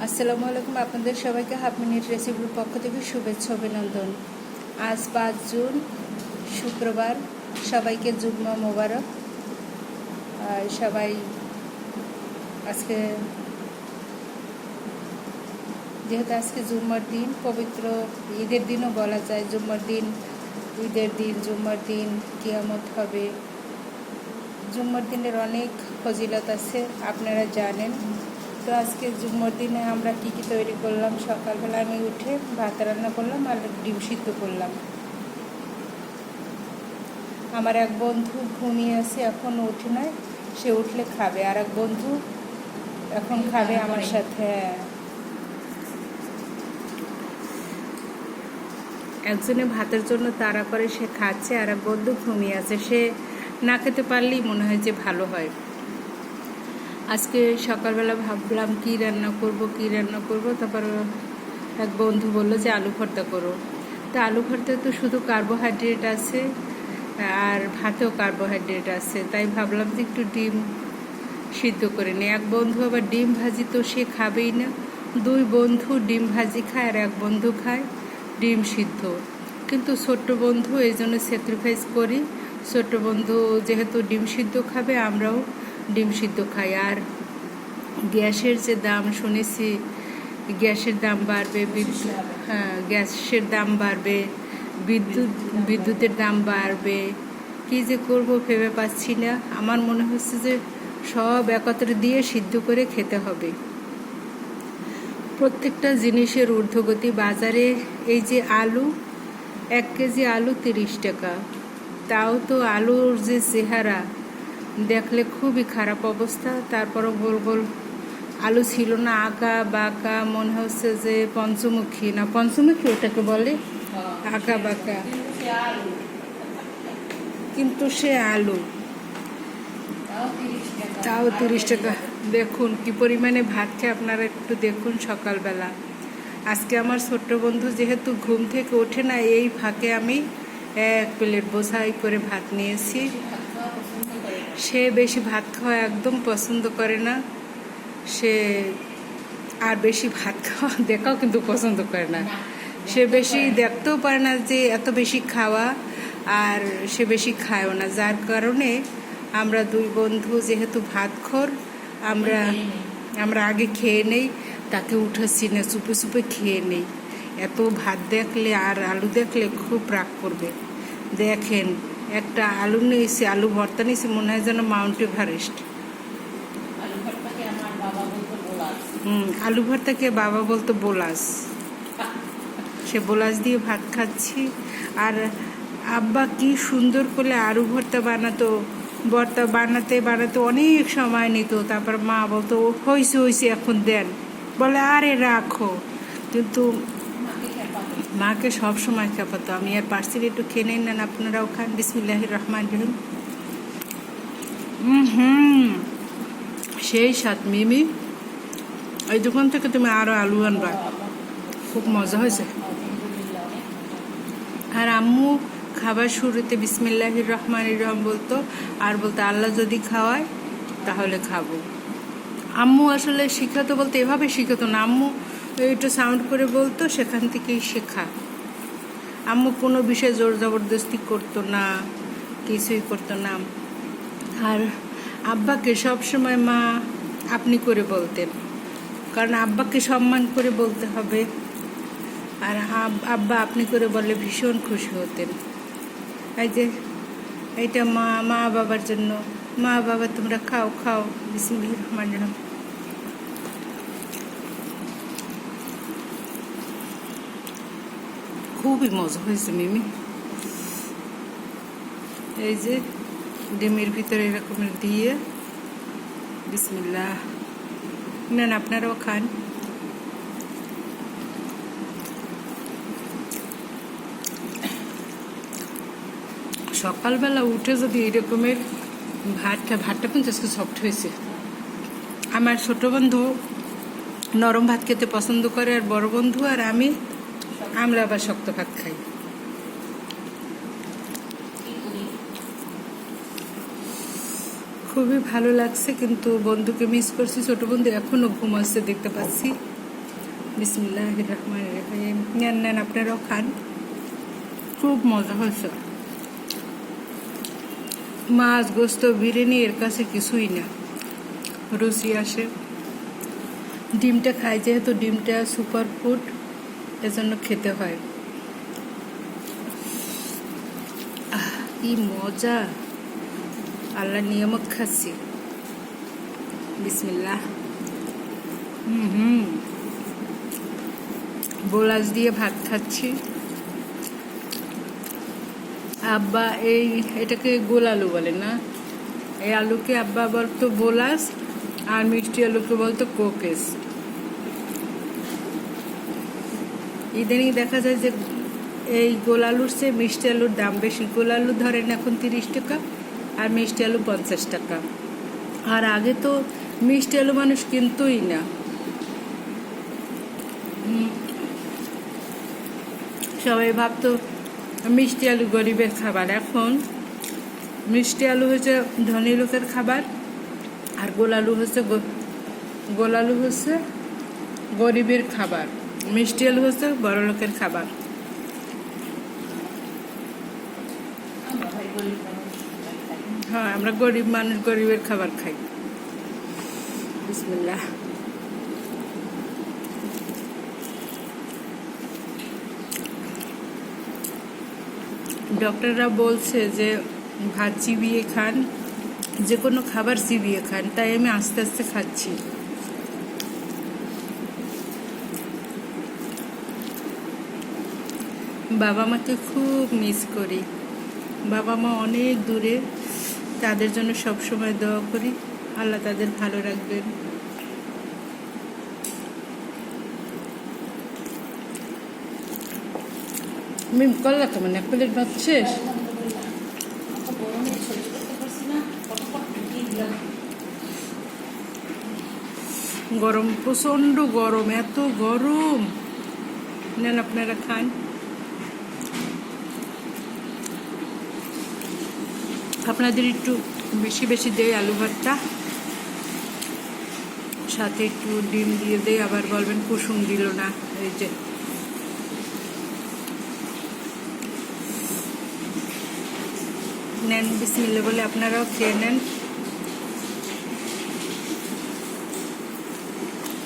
আসসালামু আলাইকুম। আপনাদের সবাইকে হাফ মিনিট রেসিপির পক্ষ থেকে শুভেচ্ছা অভিনন্দন। আজ 5 জুন শুক্রবার, সবাইকে জুম্মা মোবারক। সবাই আজকে যেহেতু আজকে জুম্মার দিন, পবিত্র ঈদের দিনও বলা যায়। জুম্মার দিন, ঈদের দিন, জুম্মার দিন কিয়ামত হবে। জুম্মার দিনের অনেক ফজিলত আছে, আপনারা জানেন। তো আজকে জুম্মার দিনে আমরা কি তৈরি করলাম। সকালবেলা আমি উঠে ভাত রান্না করলাম আর ডিম সিদ্ধ করলাম। আমার এক বন্ধু ঘুমিয়ে আছে, এখনও উঠে নাই। সে উঠলে খাবে। আর এক বন্ধু এখন খাবে আমার সাথে। একজনে ভাতের জন্য তাড়া করে, সে খাচ্ছে, আর এক বন্ধু ঘুমিয়ে আছে। সে না খেতে পারলেই মনে হয় যে ভালো হয়। আজকে সকালবেলা ভাবলাম কি রান্না করব। তারপর এক বন্ধু বললো যে আলু ভর্তা করো। তো আলু ভর্তা তো শুধু কার্বোহাইড্রেট আছে, আর ভাতেও কার্বোহাইড্রেট আছে, তাই ভাবলাম যে একটু ডিম সিদ্ধ করে নিই। এক বন্ধু আবার ডিম ভাজি তো সে খাবেই না। 2 বন্ধু ডিম ভাজি খায় আর এক বন্ধু খায় ডিম সিদ্ধ। কিন্তু ছোট্ট বন্ধু, এই জন্য স্যাক্রিফাইস করি। ছোট্ট বন্ধু যেহেতু ডিম সিদ্ধ খাবে, আমরাও ডিম সিদ্ধ খাই। আর গ্যাসের যে দাম শুনেছি, গ্যাসের দাম বাড়বে, গ্যাসের দাম বাড়বে, বিদ্যুতের দাম বাড়বে। কী যে করব ভেবে পাচ্ছি না। আমার মনে হচ্ছে যে সব একত্রে দিয়ে সিদ্ধ করে খেতে হবে। প্রত্যেকটা জিনিসের ঊর্ধ্বগতি। বাজারে এই যে আলু, 1 কেজি আলু 30 টাকা। তাও তো আলুর যে চেহারা দেখলে খুবই খারাপ অবস্থা। তারপরও গোল গোল আলু ছিল না, আঁকা বাঁকা, মনে হচ্ছে যে পঞ্চমুখী ওটাকে বলে, আঁকা বাঁকা। কিন্তু সে আলু তাও 30 টাকা। দেখুন কি পরিমাণে ভাত খায়, আপনারা একটু দেখুন সকালবেলা। আজকে আমার ছোট্ট বন্ধু যেহেতু ঘুম থেকে ওঠে না, এই ফাঁকে আমি 1 প্লেট বোঝাই করে ভাত নিয়েছি। সে বেশি ভাত খাওয়া একদম পছন্দ করে না। সে আর বেশি ভাত খাওয়া দেখাও কিন্তু পছন্দ করে না। সে বেশি দেখতেও পারে না যে এত বেশি খাওয়া, আর সে বেশি খায়ও না। যার কারণে আমরা 2 বন্ধু যেহেতু ভাতখোর, আমরা আগে খেয়ে নেই, তাকে উঠাচ্ছি না, চুপে চুপে খেয়ে নেই। এত ভাত দেখলে আর আলু দেখলে খুব রাগ করবে। দেখেন, একটা আলু নিয়েছি, আলু ভর্তা নিয়েছি, মনে হয় যেন মাউন্ট এভারেস্ট। আলু ভর্তাকে বাবা বলতো বোলাস। সে বোলাস দিয়ে ভাত খাচ্ছি। আর আব্বা কি সুন্দর করে আলু ভর্তা বানাতো। ভর্তা বানাতে অনেক সময় নিত। তারপর মা বলতো হয়েছে এখন দেন, বলে আরে রাখো। কিন্তু মাকে সব সময় খেপাতো। আমি আর পার্সেল একটু খেয়ে নেন, আপনারাও খান। বিসমিল্লাহির রহমানির রহিম। সেই স্বাদ। মিমি, এই দোকান থেকে তুমি আরো আলু আনবা, খুব মজা হয়েছে। আর আম্মু খাবার শুরুতে বিসমিল্লাহির রহমানির রহিম বলতো, আর বলতো আল্লাহ যদি খাওয়ায় তাহলে খাবো। আম্মু আসলে শিখাতো বলতে এভাবে শিখাতো না। আম্মু একটু সাউন্ড করে বলতো, সেখান থেকেই শেখা। আম্মু কোনো বিষয়ে জোর জবরদস্তি করতো না, কিছুই করতো না। আর আব্বাকে সবসময় মা আপনি করে বলতেন, কারণ আব্বাকে সম্মান করে বলতে হবে। আর আব্বা আপনি করে বললে ভীষণ খুশি হতেন। এই যে এইটা মা বাবার জন্য। মা বাবা তোমরা খাও। বিসমিল্লাহির রহমানির রহিম। খুবই মজা হয়েছে মিমি। এই যে ডিমের ভিতরে এরকমের দিয়ে বিসমিল্লাহ। নেন, আপনারাও খান। সকালবেলা উঠে যদি এইরকমের ভাতটা কিন্তু আজকে সফট হয়েছে। আমার ছোট বন্ধু নরম ভাত খেতে পছন্দ করে, আর বড় বন্ধু আর আমরা আবার শক্ত ভাত খাই। খুবই ভালো লাগছে, কিন্তু বন্ধুকে মিস করছি। ছোট বন্ধু এখনো ঘুমাচ্ছে দেখতে পাচ্ছি। বিসমিল্লাহির রহমানির রহিম। নেন নেন, আপনারাও খান, খুব মজা হয়েছে। মাছ, গোস্ত, বিরিয়ানি এর কাছে কিছুই না, রুচি আসে। ডিমটা খাই যেহেতু, ডিমটা সুপার ফুড, এজন্য খেতে হয়। কি মজা, আল্লাহ নিয়ামত খাচ্ছি। বিসমিল্লাহ। বোলাস দিয়ে ভাত খাচ্ছি। আব্বা এটাকে গোল আলু বলে না, এই আলুকে আব্বা বলতো বোলাস, আর মিষ্টি আলুকে বলতো কোকেস। ইদানিং দেখা যায় যে এই গোল আলুর চেয়ে মিষ্টি আলুর দাম বেশি। গোল আলু ধরেন এখন 30 টাকা, আর মিষ্টি আলু 50 টাকা। আর আগে তো মিষ্টি আলু মানুষ কিনতোই না। সবাই ভাবতো মিষ্টি আলু গরিবের খাবার। এখন মিষ্টি আলু হচ্ছে ধনী লোকের খাবার, আর গোল আলু হচ্ছে গরিবের খাবার, মিষ্টি আলু হচ্ছে বড় লোকের খাবার। হ্যাঁ, আমরা গরিব মানুষ গরিবের খাবার খাই। বিসমিল্লাহ। ডক্টররা বলছে যে ভাত চিবিয়ে খান, যে কোনো খাবার চিবিয়ে খান, তাই আমি আস্তে আস্তে খাচ্ছি। বাবা মাকে খুব মিস করি। বাবা মা অনেক দূরে, তাদের জন্য সবসময় দোয়া করি, আল্লাহ তাদের ভালো রাখবেন। মিম করলা তো মানে প্লেট ভাত শেষ। গরম, প্রচন্ড গরম, এত গরম। নেন আপনারা খান। আপনাদের একটু বেশি বেশি দেয় আলু ভাতটা, সাথে একটু ডিম দিয়ে দেয়, আবার বলবেন কুসুম দিল না। এই যে নেন, বিসমিল্লাহ বলে আপনারাও খেয়ে নেন।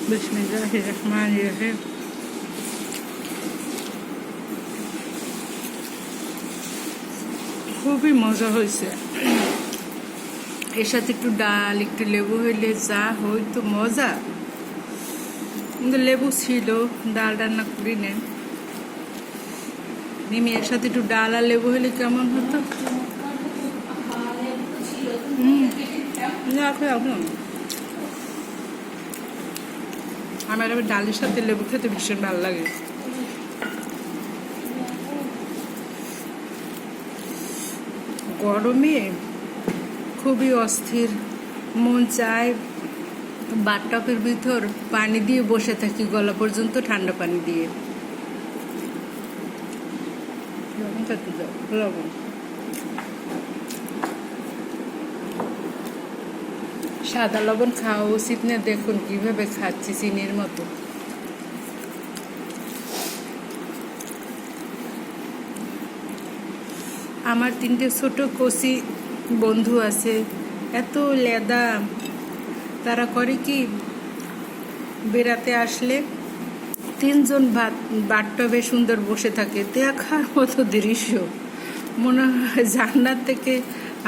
বিসমিল্লাহির রহমানির রহিম। খুবই মজা হয়েছে। এর সাথে একটু ডাল, একটু লেবু হইলে যা হইতো মজা। কিন্তু লেবু ছিল, ডাল রান্না করি নেন। মিমি, এর সাথে একটু ডাল আর লেবু হইলে কেমন হতো? আমার আবার ডালের সাথে লেবু খেতে ভীষণ ভালো লাগে। গরমে খুবই অস্থির, মন চায় বাথটবের ভিতর পানি দিয়ে বসে থাকি গলা পর্যন্ত, ঠান্ডা পানি দিয়ে। লবণ সাদা লবণ খাওয়া উচিত না, দেখুন কিভাবে খাচ্ছি চিনির মতো। আমার 3টে ছোট কচি বন্ধু আছে, এত লেদা। তারা করে কি, বেড়াতে আসলে 3জন বাথটবে সুন্দর বসে থাকে, দেখার মতো দৃশ্য। মনে হয় জান্নাত থেকে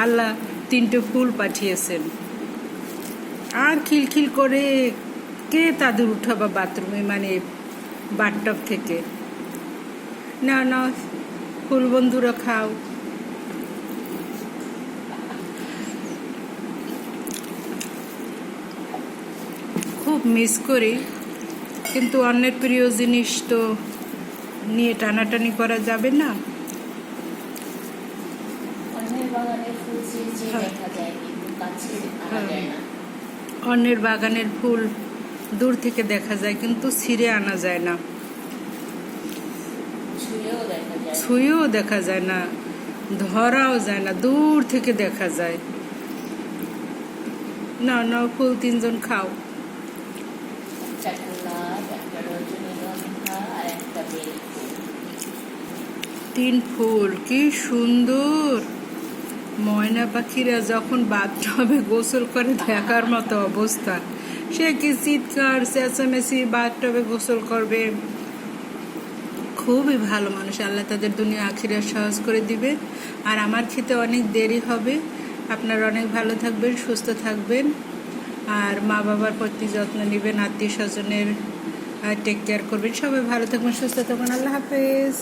আল্লাহ 3টে ফুল পাঠিয়েছেন। আর খিলখিল করে কে তাদের উঠাবা বাথরুমে, মানে বাথটব থেকে। না না, ফুল বন্ধুরা খাও। খুব মিস করি, কিন্তু অন্যের প্রিয় জিনিস তো নিয়ে টানাটানি করা যাবে না। অন্যের বাগানের ফুল দূর থেকে দেখা যায়, কিন্তু ছিঁড়ে আনা যায় না, ছুঁয়েও দেখা যায় না, ধরাও যায় না, দূর থেকে দেখা যায়। না না, ফুল 3জন খাও। একটা রজনীগন্ধা আর একটা বেল ফুল। 3 ফুল, কি সুন্দর। ময়না পাখিরা যখন বাথটবে গোসল করে দেখার মতো অবস্থা। সে কি চিৎকার চেঁচামেচি, বাথটবে গোসল করবে। খুবই ভালো মানুষ, আল্লাহ তাদের দুনিয়া আখিরাত সহজ করে দিবে। আর আমার খেতে অনেক দেরি হবে। আপনারা অনেক ভালো থাকবেন, সুস্থ থাকবেন, আর মা বাবার প্রতি যত্ন নেবেন, আত্মীয় স্বজনের টেক কেয়ার করবেন। সবাই ভালো থাকবেন, সুস্থ থাকবেন। আল্লাহ হাফেজ।